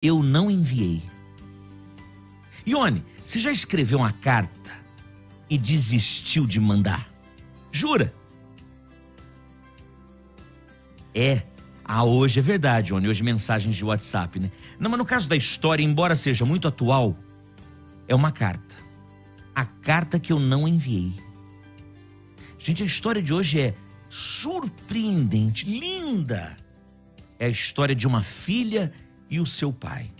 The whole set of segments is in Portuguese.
eu não enviei. Ione, você já escreveu uma carta e desistiu de mandar? Jura? Hoje é verdade, Ione. Hoje mensagens de WhatsApp, né? Não, mas no caso da história, embora seja muito atual, é uma carta. A carta que eu não enviei. Gente, a história de hoje é surpreendente, linda. É a história de uma filha e o seu pai.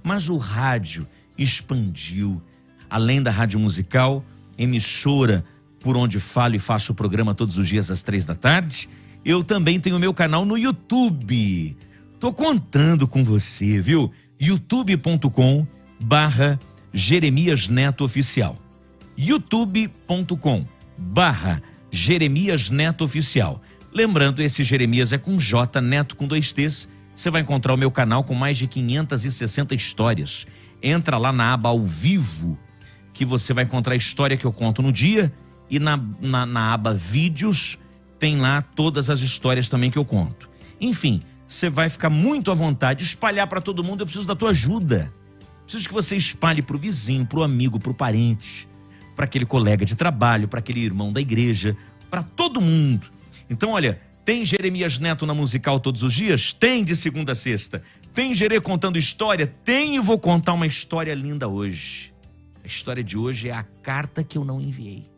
Mas o rádio expandiu. Além da rádio musical, emissora por onde falo e faço o programa todos os dias às 3 da tarde, eu também tenho meu canal no YouTube. Tô contando com você, viu? youtube.com/Jeremias Neto Oficial. youtube.com/Jeremias Neto Oficial. Lembrando, esse Jeremias é com J, Neto com 2 T's. Você vai encontrar o meu canal com mais de 560 histórias. Entra lá na aba ao vivo, que você vai encontrar a história que eu conto no dia, e na aba vídeos tem lá todas as histórias também que eu conto. Enfim, você vai ficar muito à vontade de espalhar para todo mundo. Eu preciso da tua ajuda. Preciso que você espalhe para o vizinho, para o amigo, para o parente, para aquele colega de trabalho, para aquele irmão da igreja, para todo mundo. Então, olha, tem Jeremias Neto na musical todos os dias? Tem, de segunda a sexta. Tem Jerê contando história? Tem, e vou contar uma história linda hoje. A história de hoje é a carta que eu não enviei.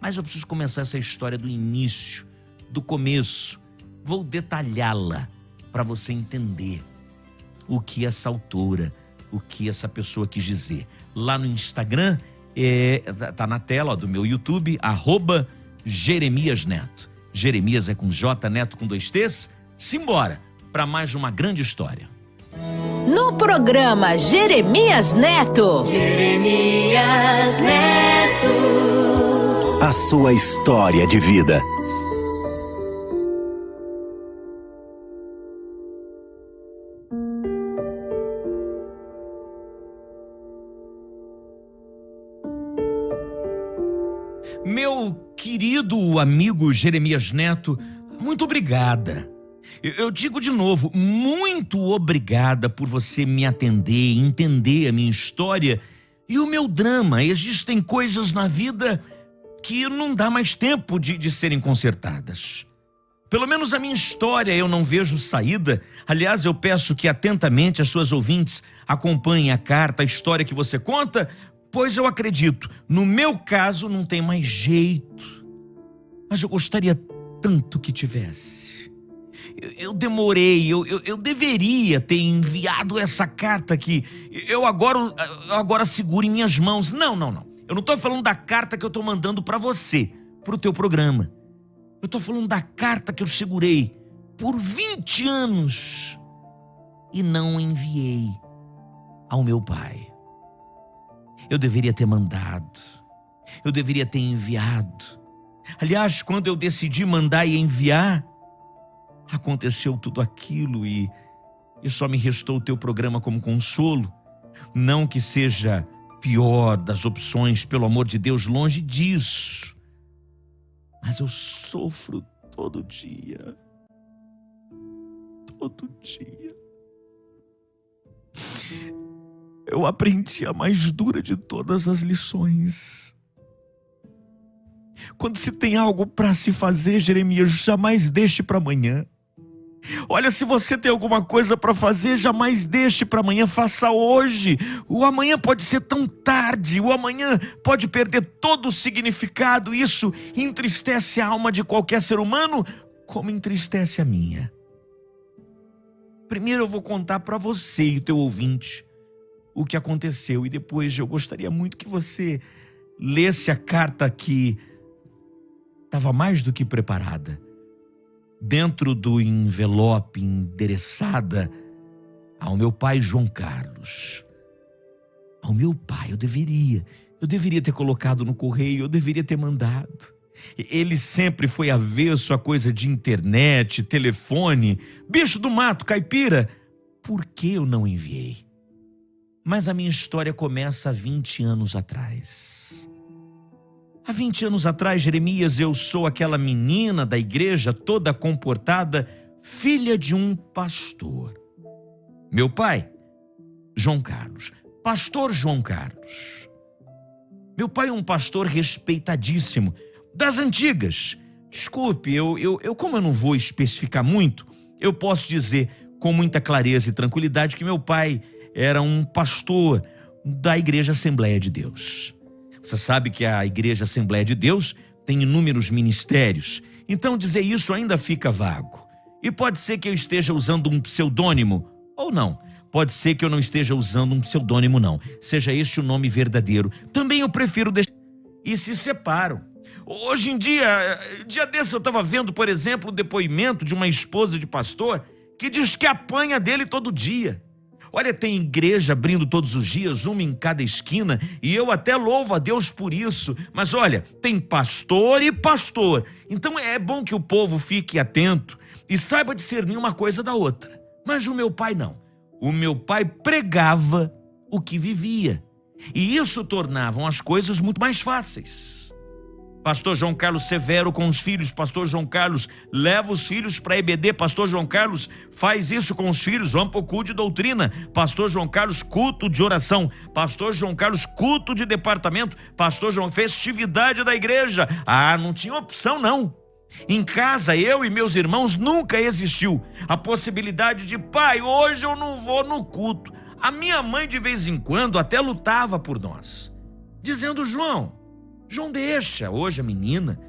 Mas eu preciso começar essa história do início, do começo. Vou detalhá-la para você entender o que essa autora, o que essa pessoa quis dizer. Lá no Instagram, tá na tela, ó, do meu YouTube, @Jeremias Neto. Jeremias é com J, Neto com 2 T's. Simbora para mais uma grande história. No programa Jeremias Neto. Jeremias Neto. A sua história de vida. Meu querido amigo Jeremias Neto, muito obrigada. Eu digo de novo, muito obrigada por você me atender, entender a minha história e o meu drama. Existem coisas na vida que não dá mais tempo de serem consertadas. Pelo menos a minha história eu não vejo saída. Aliás, eu peço que atentamente as suas ouvintes acompanhem a carta, a história que você conta, pois eu acredito, no meu caso não tem mais jeito. Mas eu gostaria tanto que tivesse. Eu demorei, eu deveria ter enviado essa carta que eu agora seguro em minhas mãos. Não. Eu não estou falando da carta que eu estou mandando para você, para o teu programa. Eu estou falando da carta que eu segurei por 20 anos e não enviei ao meu pai. Eu deveria ter mandado. Eu deveria ter enviado. Aliás, quando eu decidi mandar e enviar, aconteceu tudo aquilo e só me restou o teu programa como consolo. Não que seja pior das opções, pelo amor de Deus, longe disso. Mas eu sofro todo dia. Todo dia. Eu aprendi a mais dura de todas as lições. Quando se tem algo para se fazer, Jeremias, jamais deixe para amanhã. Olha, se você tem alguma coisa para fazer, jamais deixe para amanhã, faça hoje. O amanhã pode ser tão tarde, o amanhã pode perder todo o significado. Isso entristece a alma de qualquer ser humano, como entristece a minha. Primeiro eu vou contar para você e o teu ouvinte o que aconteceu, e depois eu gostaria muito que você lesse a carta que estava mais do que preparada. Dentro do envelope endereçada ao meu pai João Carlos. Ao meu pai, eu deveria ter colocado no correio, eu deveria ter mandado. Ele sempre foi avesso a coisa de internet, telefone, bicho do mato, caipira. Por que eu não enviei? Mas a minha história começa há 20 anos atrás. Há 20 anos atrás, Jeremias, eu sou aquela menina da igreja toda comportada, filha de um pastor. Meu pai, João Carlos, pastor João Carlos. Meu pai é um pastor respeitadíssimo, das antigas. Desculpe, como eu não vou especificar muito, eu posso dizer com muita clareza e tranquilidade que meu pai era um pastor da Igreja Assembleia de Deus. Você sabe que a Igreja Assembleia de Deus tem inúmeros ministérios, então dizer isso ainda fica vago. E pode ser que eu esteja usando um pseudônimo, ou não. Pode ser que eu não esteja usando um pseudônimo, não. Seja este o nome verdadeiro. Também eu prefiro deixar. E se separam. Hoje em dia desse eu estava vendo, por exemplo, o depoimento de uma esposa de pastor que diz que apanha dele todo dia. Olha, tem igreja abrindo todos os dias, uma em cada esquina, e eu até louvo a Deus por isso. Mas olha, tem pastor e pastor. Então é bom que o povo fique atento e saiba discernir uma coisa da outra. Mas o meu pai não. O meu pai pregava o que vivia. E isso tornava as coisas muito mais fáceis. Pastor João Carlos severo com os filhos. Pastor João Carlos leva os filhos para EBD. Pastor João Carlos faz isso com os filhos. Vamos para o culto de doutrina. Pastor João Carlos, culto de oração. Pastor João Carlos, culto de departamento. Pastor João, festividade da igreja. Não tinha opção não. Em casa, eu e meus irmãos, nunca existiu a possibilidade de: pai, hoje eu não vou no culto. A minha mãe de vez em quando até lutava por nós, dizendo: João, deixa hoje a menina.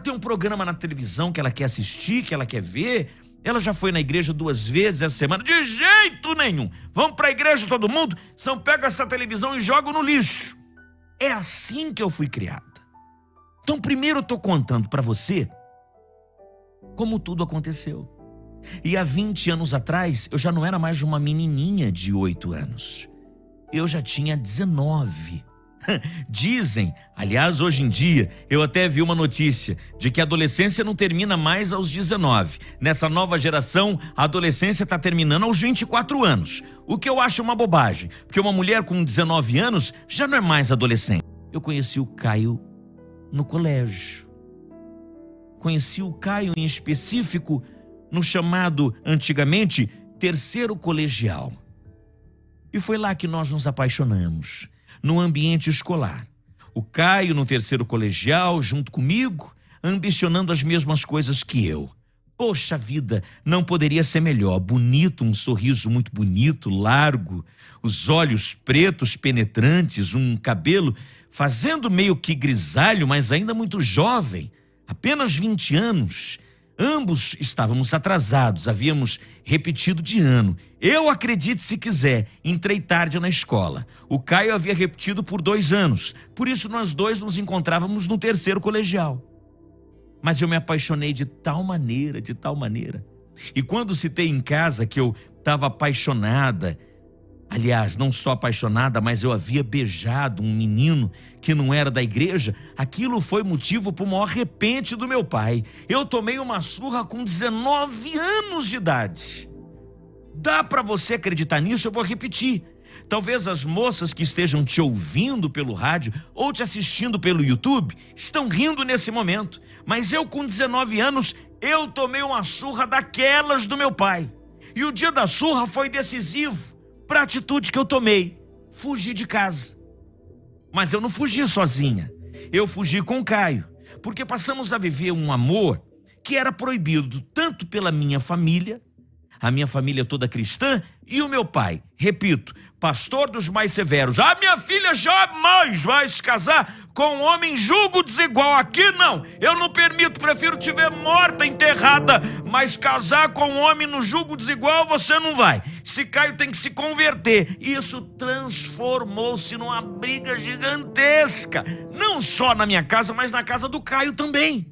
Tem um programa na televisão que ela quer assistir, que ela quer ver. Ela já foi na igreja 2 vezes essa semana. De jeito nenhum. Vamos para a igreja todo mundo? Então pega essa televisão e joga no lixo. É assim que eu fui criada. Então primeiro eu estou contando para você como tudo aconteceu. E há 20 anos atrás, eu já não era mais uma menininha de 8 anos. Eu já tinha 19. Dizem, aliás, hoje em dia, eu até vi uma notícia de que a adolescência não termina mais aos 19. Nessa nova geração, a adolescência está terminando aos 24 anos. O que eu acho uma bobagem, porque uma mulher com 19 anos já não é mais adolescente. Eu conheci o Caio no colégio. Conheci o Caio em específico no chamado, antigamente, 3º colegial. E foi lá que nós nos apaixonamos, no ambiente escolar. O Caio no 3º colegial, junto comigo, ambicionando as mesmas coisas que eu. Poxa vida, não poderia ser melhor. Bonito, um sorriso muito bonito, largo, os olhos pretos penetrantes, um cabelo fazendo meio que grisalho, mas ainda muito jovem, apenas 20 anos. Ambos estávamos atrasados, havíamos repetido de ano. Eu, acredite se quiser, entrei tarde na escola. O Caio havia repetido por 2 anos, por isso nós dois nos encontrávamos no 3º colegial. Mas eu me apaixonei de tal maneira. E quando citei em casa que eu estava apaixonada, aliás, não só apaixonada, mas eu havia beijado um menino que não era da igreja, aquilo foi motivo para o maior repente do meu pai. Eu tomei uma surra com 19 anos de idade. Dá para você acreditar nisso? Eu vou repetir. Talvez as moças que estejam te ouvindo pelo rádio ou te assistindo pelo YouTube estão rindo nesse momento. Mas eu, com 19 anos, eu tomei uma surra daquelas do meu pai. E o dia da surra foi decisivo para a atitude que eu tomei: fugi de casa. Mas eu não fugi sozinha, eu fugi com o Caio, porque passamos a viver um amor que era proibido tanto pela minha família, a minha família toda cristã, e o meu pai, repito, pastor dos mais severos. A minha filha jamais vai se casar com um homem julgo desigual. Aqui não, eu não permito, prefiro te ver morta, enterrada, mas casar com um homem no julgo desigual você não vai. Esse Caio tem que se converter. Isso transformou-se numa briga gigantesca, não só na minha casa, mas na casa do Caio também.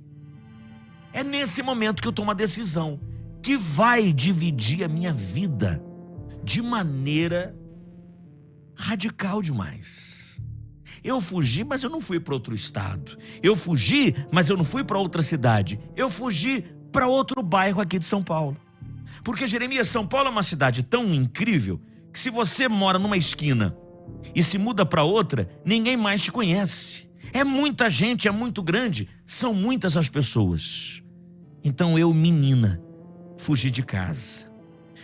É nesse momento que eu tomo a decisão que vai dividir a minha vida de maneira radical demais. Eu fugi, mas eu não fui para outro estado. Eu fugi, mas eu não fui para outra cidade. Eu fugi para outro bairro aqui de São Paulo. Porque, Jeremias, São Paulo é uma cidade tão incrível que se você mora numa esquina e se muda para outra, ninguém mais te conhece. É muita gente, é muito grande, são muitas as pessoas. Então eu, menina, fugi de casa.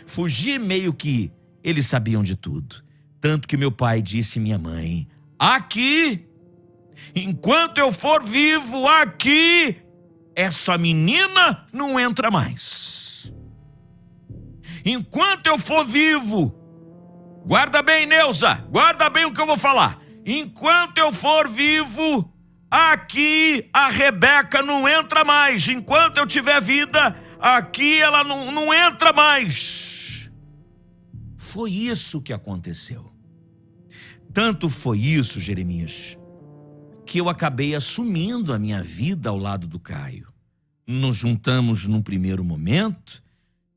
Fugi meio que Eles sabiam de tudo. Tanto que meu pai disse à minha mãe: aqui, enquanto eu for vivo, aqui, essa menina não entra mais. Enquanto eu for vivo, guarda bem, Neuza, guarda bem o que eu vou falar. Enquanto eu for vivo, aqui a Rebeca não entra mais. Enquanto eu tiver vida, aqui ela não entra mais. Foi isso que aconteceu. Tanto foi isso, Jeremias, que eu acabei assumindo a minha vida ao lado do Caio. Nos juntamos num primeiro momento,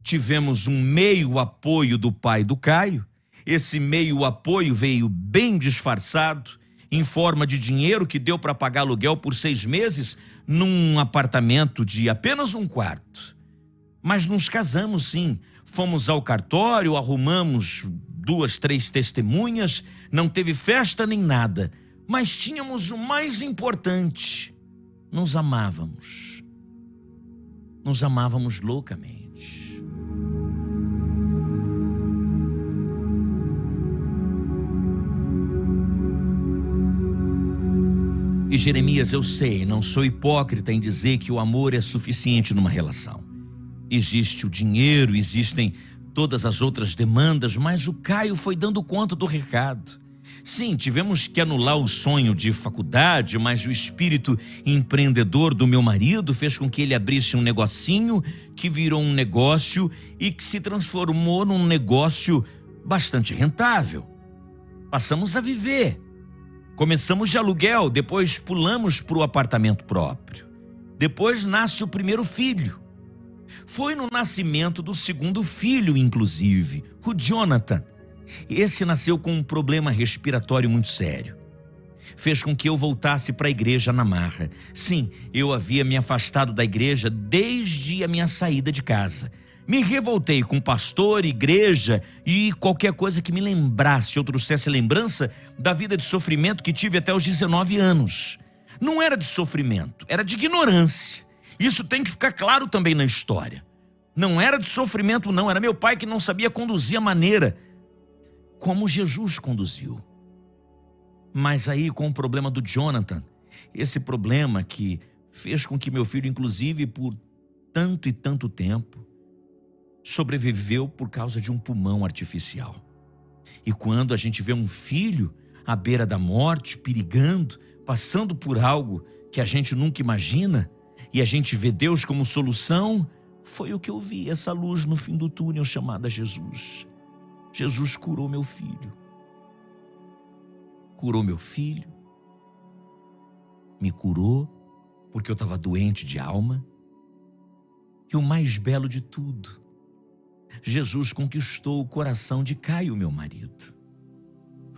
tivemos um meio apoio do pai do Caio. Esse meio apoio veio bem disfarçado, em forma de dinheiro que deu para pagar aluguel por 6 meses num apartamento de apenas um quarto. Mas nos casamos sim, fomos ao cartório, arrumamos 2, 3 testemunhas, não teve festa nem nada, mas tínhamos o mais importante: nos amávamos. Nos amávamos loucamente. E Jeremias, eu sei, não sou hipócrita em dizer que o amor é suficiente numa relação. Existe o dinheiro, existem todas as outras demandas, mas o Caio foi dando conta do recado. Sim, tivemos que anular o sonho de faculdade, mas o espírito empreendedor do meu marido fez com que ele abrisse um negocinho que virou um negócio e que se transformou num negócio bastante rentável. Passamos a viver. Começamos de aluguel, depois pulamos para o apartamento próprio. Depois nasce o primeiro filho. Foi no nascimento do segundo filho, inclusive, o Jonathan. Esse nasceu com um problema respiratório muito sério. Fez com que eu voltasse para a igreja na marra. Sim, eu havia me afastado da igreja desde a minha saída de casa. Me revoltei com pastor, igreja e qualquer coisa que me lembrasse ou trouxesse lembrança da vida de sofrimento que tive até os 19 anos. Não era de sofrimento, era de ignorância. Isso tem que ficar claro também na história. Não era de sofrimento, não. Era meu pai que não sabia conduzir a maneira como Jesus conduziu. Mas aí, com o problema do Jonathan, esse problema que fez com que meu filho, inclusive por tanto e tanto tempo, sobreviveu por causa de um pulmão artificial. E quando a gente vê um filho à beira da morte, perigando, passando por algo que a gente nunca imagina, e a gente vê Deus como solução, foi o que eu vi, essa luz no fim do túnel chamada Jesus. Jesus curou meu filho. Curou meu filho. Me curou porque eu estava doente de alma. E o mais belo de tudo, Jesus conquistou o coração de Caio, meu marido.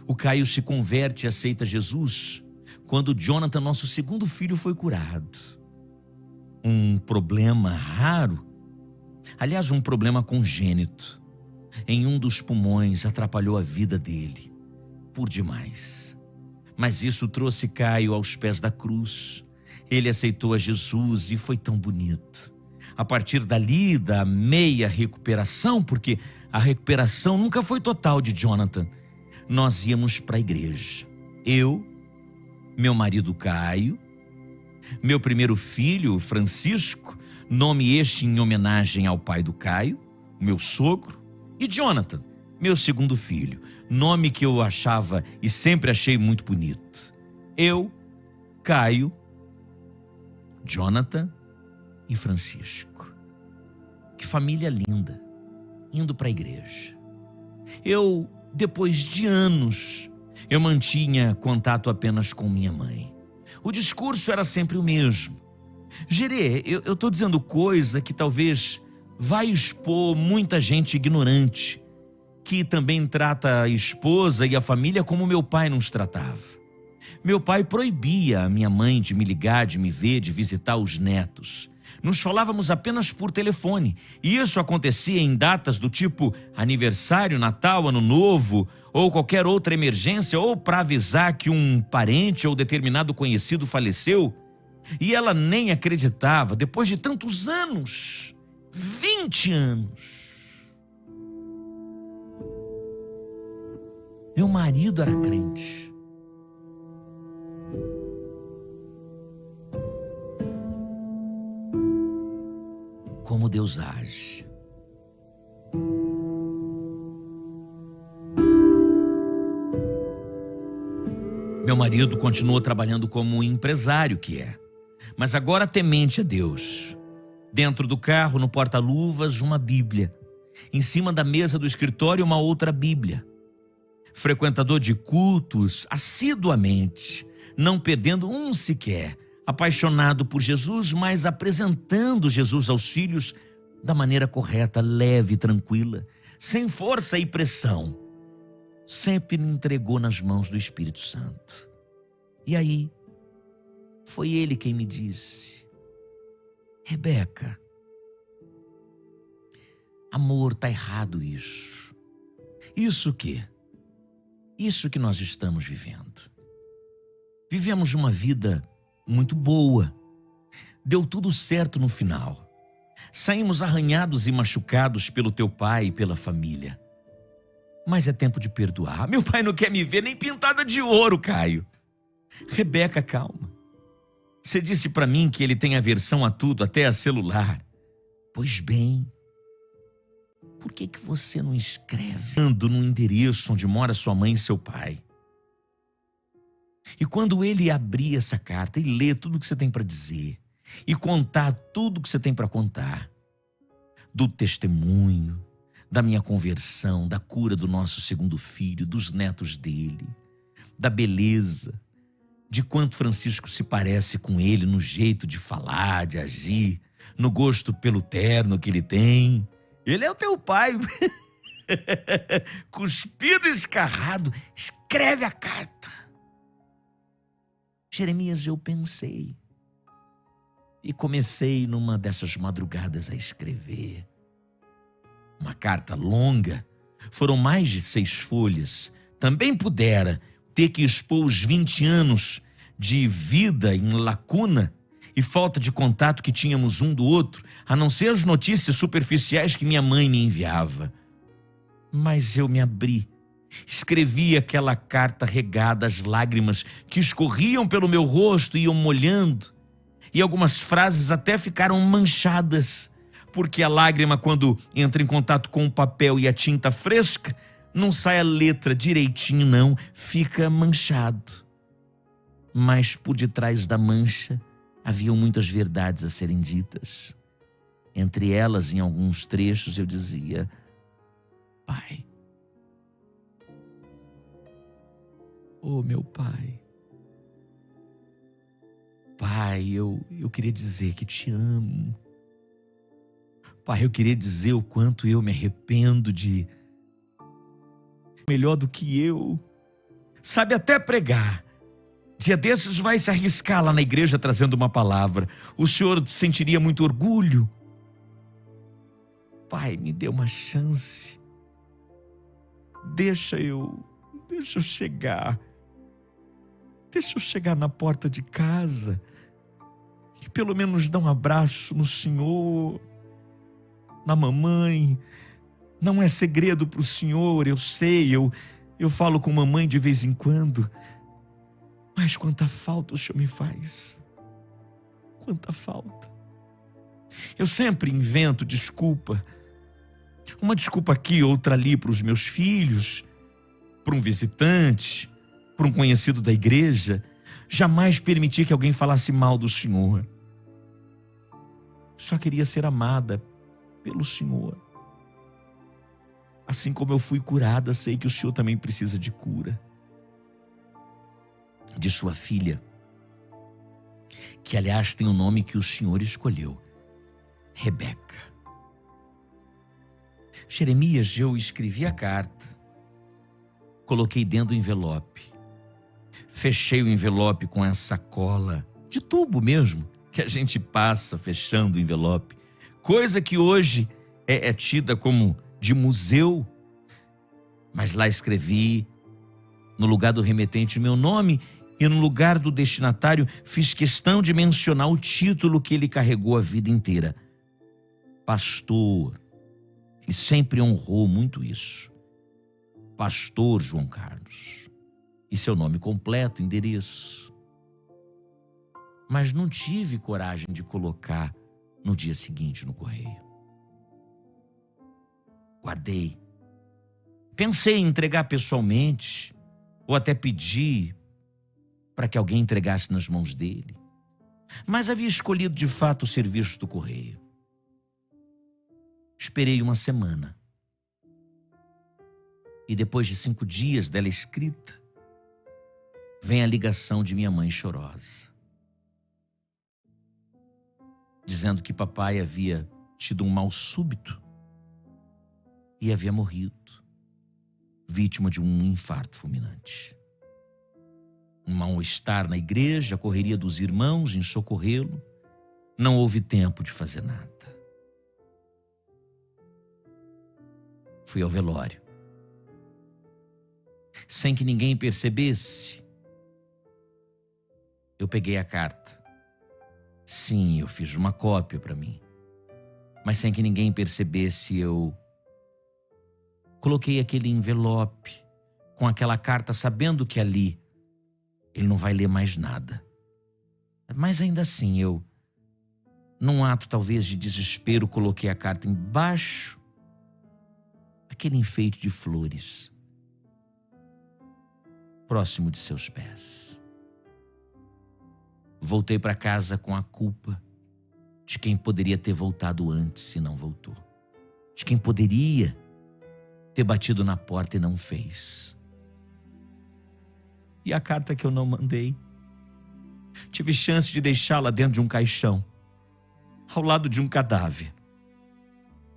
O Caio se converte e aceita Jesus quando Jonathan, nosso segundo filho, foi curado. Um problema raro, aliás, um problema congênito, em um dos pulmões atrapalhou a vida dele por demais. Mas isso trouxe Caio aos pés da cruz. Ele aceitou a Jesus e foi tão bonito. A partir dali, da meia recuperação, porque a recuperação nunca foi total de Jonathan, nós íamos para a igreja. Eu, meu marido Caio, meu primeiro filho, Francisco, nome este em homenagem ao pai do Caio, meu sogro, e Jonathan, meu segundo filho, nome que eu achava e sempre achei muito bonito. Eu, Caio, Jonathan e Francisco. Que família linda, indo para a igreja. Eu, depois de anos, eu mantinha contato apenas com minha mãe. O discurso era sempre o mesmo. Gerê, eu estou dizendo coisa que talvez vai expor muita gente ignorante, que também trata a esposa e a família como meu pai nos tratava. Meu pai proibia a minha mãe de me ligar, de me ver, de visitar os netos. Nos falávamos apenas por telefone, e isso acontecia em datas do tipo aniversário, Natal, Ano Novo, ou qualquer outra emergência, ou para avisar que um parente ou determinado conhecido faleceu. E ela nem acreditava, depois de tantos anos, 20 anos. Meu marido era crente. Como Deus age. Meu marido continuou trabalhando como empresário que é, mas agora temente a Deus. Dentro do carro, no porta-luvas, uma Bíblia. Em cima da mesa do escritório, uma outra Bíblia. Frequentador de cultos assiduamente, não perdendo um sequer. Apaixonado por Jesus, mas apresentando Jesus aos filhos da maneira correta, leve e tranquila, sem força e pressão. Sempre me entregou nas mãos do Espírito Santo. E aí, foi ele quem me disse: Rebeca, amor, tá errado isso. Isso o quê? Isso que nós estamos vivendo. Vivemos uma vida muito boa. Deu tudo certo no final. Saímos arranhados e machucados pelo teu pai e pela família. Mas é tempo de perdoar. Meu pai não quer me ver nem pintada de ouro, Caio. Rebeca, calma. Você disse para mim que ele tem aversão a tudo, até a celular. Pois bem, por que você não escreve no endereço onde mora sua mãe e seu pai? E quando ele abrir essa carta e ler tudo o que você tem para dizer, e contar tudo o que você tem para contar, do testemunho, da minha conversão, da cura do nosso segundo filho, dos netos dele, da beleza, de quanto Francisco se parece com ele no jeito de falar, de agir, no gosto pelo terno que ele tem. Ele é o teu pai. Cuspido e escarrado, escreve a carta. Jeremias, eu pensei. E comecei numa dessas madrugadas a escrever. Uma carta longa, foram mais de 6 folhas. Também pudera ter que expor os 20 anos de vida em lacuna e falta de contato que tínhamos um do outro, a não ser as notícias superficiais que minha mãe me enviava. Mas eu me abri, escrevi aquela carta regada às lágrimas que escorriam pelo meu rosto e iam molhando, e algumas frases até ficaram manchadas, porque a lágrima, quando entra em contato com o papel e a tinta fresca, não sai a letra direitinho não, fica manchado. Mas por detrás da mancha haviam muitas verdades a serem ditas. Entre elas, em alguns trechos, eu dizia: Pai, oh meu pai, Pai, eu queria dizer que te amo. Pai, eu queria dizer o quanto eu me arrependo de... melhor do que eu. Sabe até pregar. Dia desses vai se arriscar lá na igreja trazendo uma palavra. O senhor sentiria muito orgulho. Pai, me dê uma chance. Deixa eu chegar. Deixa eu chegar na porta de casa. E pelo menos dar um abraço no senhor, na mamãe. Não é segredo para o senhor, eu sei, eu falo com mamãe de vez em quando. Mas quanta falta o senhor me faz. Quanta falta. Eu sempre invento desculpa. Uma desculpa aqui, outra ali para os meus filhos, para um visitante, para um conhecido da igreja. Jamais permiti que alguém falasse mal do senhor. Só queria ser amada pelo senhor. Assim como eu fui curada, sei que o senhor também precisa de cura. De sua filha, que aliás tem o nome que o senhor escolheu, Rebeca. Jeremias, eu escrevi a carta, coloquei dentro do envelope, fechei o envelope com essa cola de tubo mesmo, que a gente passa fechando o envelope, coisa que hoje é tida como de museu, mas lá escrevi no lugar do remetente meu nome e no lugar do destinatário fiz questão de mencionar o título que ele carregou a vida inteira. Pastor. Ele sempre honrou muito isso. Pastor João Carlos. E seu nome completo, endereço. Mas não tive coragem de colocar no dia seguinte no correio. Guardei. Pensei em entregar pessoalmente, ou até pedir para que alguém entregasse nas mãos dele. Mas havia escolhido de fato o serviço do correio. Esperei uma semana. E depois de 5 dias dela escrita, vem a ligação de minha mãe chorosa, dizendo que papai havia tido um mal súbito e havia morrido, vítima de um infarto fulminante. Um mal-estar na igreja, a correria dos irmãos em socorrê-lo, não houve tempo de fazer nada. Fui ao velório. Sem que ninguém percebesse, eu peguei a carta. Sim, eu fiz uma cópia para mim. Mas sem que ninguém percebesse, eu coloquei aquele envelope com aquela carta, sabendo que ali ele não vai ler mais nada. Mas ainda assim, eu, num ato talvez de desespero, coloquei a carta embaixo, aquele enfeite de flores, próximo de seus pés. Voltei para casa com a culpa de quem poderia ter voltado antes e não voltou. De quem poderia ter batido na porta e não fez. E a carta que eu não mandei, tive chance de deixá-la dentro de um caixão, ao lado de um cadáver.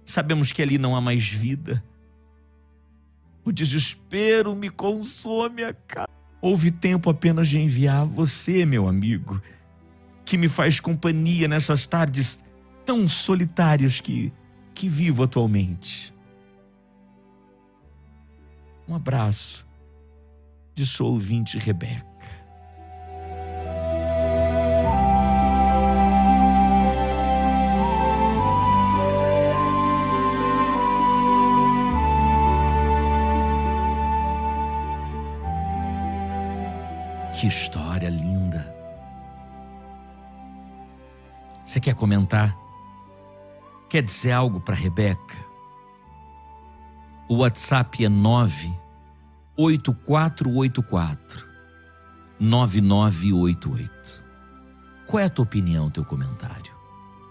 Sabemos que ali não há mais vida. O desespero me consome a cara. Houve tempo apenas de enviar você, meu amigo, que me faz companhia nessas tardes tão solitárias que vivo atualmente. Um abraço de sua ouvinte Rebeca. Que história linda. Você quer comentar? Quer dizer algo para Rebeca? O WhatsApp é 98484-9988. Qual é a tua opinião, teu comentário?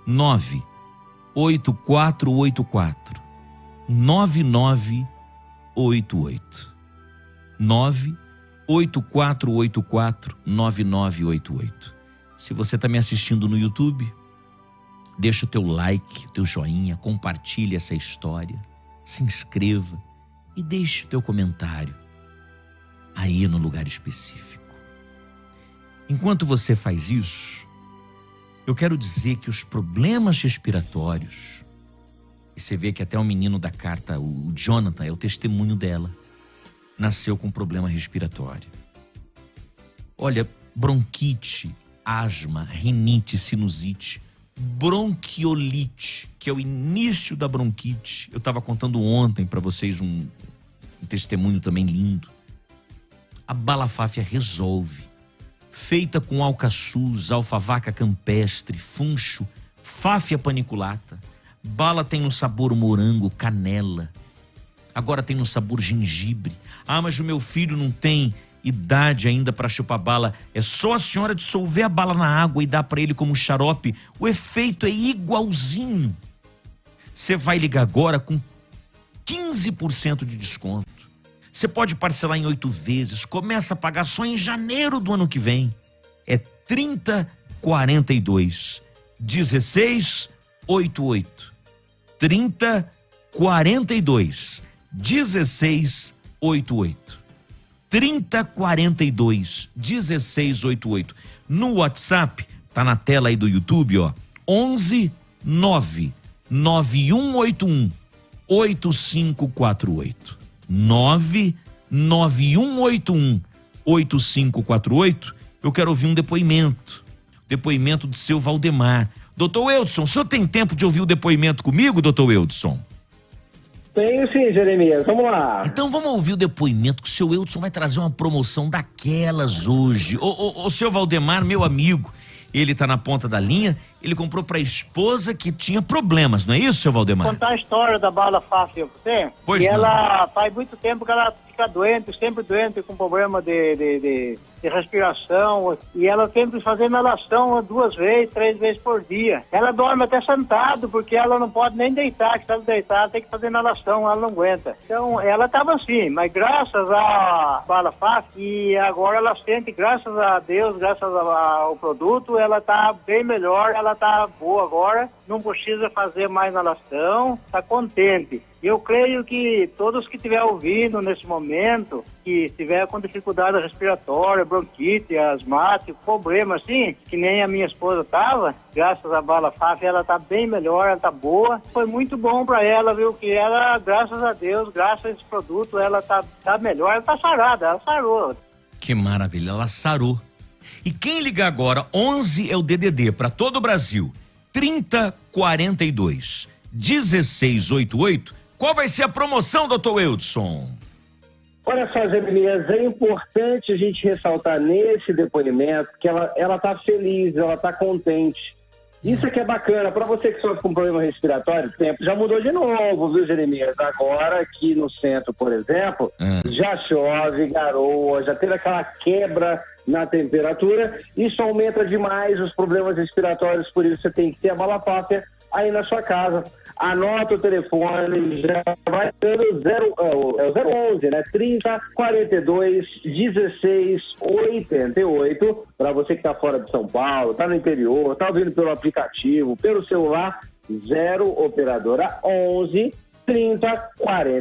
98484-9988. 98484-9988. Se você está me assistindo no YouTube, deixa o teu like, o teu joinha, compartilhe essa história, se inscreva e deixe o teu comentário aí no lugar específico. Enquanto você faz isso, eu quero dizer que os problemas respiratórios, e você vê que até o menino da carta, o Jonathan, é o testemunho dela, nasceu com problema respiratório. Olha, bronquite, asma, rinite, sinusite, bronquiolite, que é o início da bronquite. Eu estava contando ontem para vocês um testemunho também lindo. A balafáfia resolve. Feita com alcaçuz, alfavaca campestre, funcho, fáfia paniculata. Bala tem no sabor morango, canela. Agora tem no sabor gengibre. Ah, mas o meu filho não tem idade ainda para chupar bala. É só a senhora dissolver a bala na água e dar para ele como xarope. O efeito é igualzinho. Você vai ligar agora com 15% de desconto. Você pode parcelar em 8 vezes. Começa a pagar só em janeiro do ano que vem. É 3042 1688. 3042 1688. 3042 1688. No WhatsApp, tá na tela aí do YouTube, ó. 11 9 9181 8548. 9 9181 8548. Eu quero ouvir um depoimento. Depoimento do seu Valdemar. Doutor Eudson, o senhor tem tempo de ouvir o depoimento comigo, doutor Eudson? Tenho sim, Jeremias, vamos lá. Então vamos ouvir o depoimento que o seu Eudson vai trazer uma promoção daquelas hoje. O seu Valdemar, meu amigo, ele tá na ponta da linha, ele comprou pra esposa que tinha problemas, não é isso, seu Valdemar? Contar a história da bala fácil pra você. Pois e não. Ela faz muito tempo que ela fica doente, sempre doente, com problema de respiração, e ela sempre faz inalação 2 vezes, 3 vezes por dia. Ela dorme até sentado, porque ela não pode nem deitar, que se ela deitar tem que fazer inalação, ela não aguenta. Então, ela estava assim, mas graças à bala fácil, e agora ela sente, graças a Deus, graças ao produto, ela está bem melhor, ela está boa agora, não precisa fazer mais inalação, está contente. Eu creio que todos que estiver ouvindo nesse momento, que estiver com dificuldade respiratória, bronquite, asmático, problema assim, que nem a minha esposa estava, graças à bala fácil, ela está bem melhor, ela está boa. Foi muito bom para ela, viu, que ela, graças a Deus, graças a esse produto, ela está melhor, ela está sarada, ela sarou. Que maravilha, ela sarou. E quem ligar agora, 11 é o DDD para todo o Brasil, 3042 1688. Qual vai ser a promoção, doutor Eudson? Olha só, Jeremias, é importante a gente ressaltar nesse depoimento que ela tá feliz, ela tá contente. Isso é que é bacana. Para você que sofre com problema respiratório, o tempo já mudou de novo, viu, Jeremias? Agora aqui no centro, por exemplo, já chove, garoa, já teve aquela quebra na temperatura. Isso aumenta demais os problemas respiratórios, por isso você tem que ter a bala fácil aí na sua casa. Anota o telefone, já vai dando o 011, né? 3042 1688, para você que tá fora de São Paulo, tá no interior, tá ouvindo pelo aplicativo, pelo celular, 0 operadora 11 30 40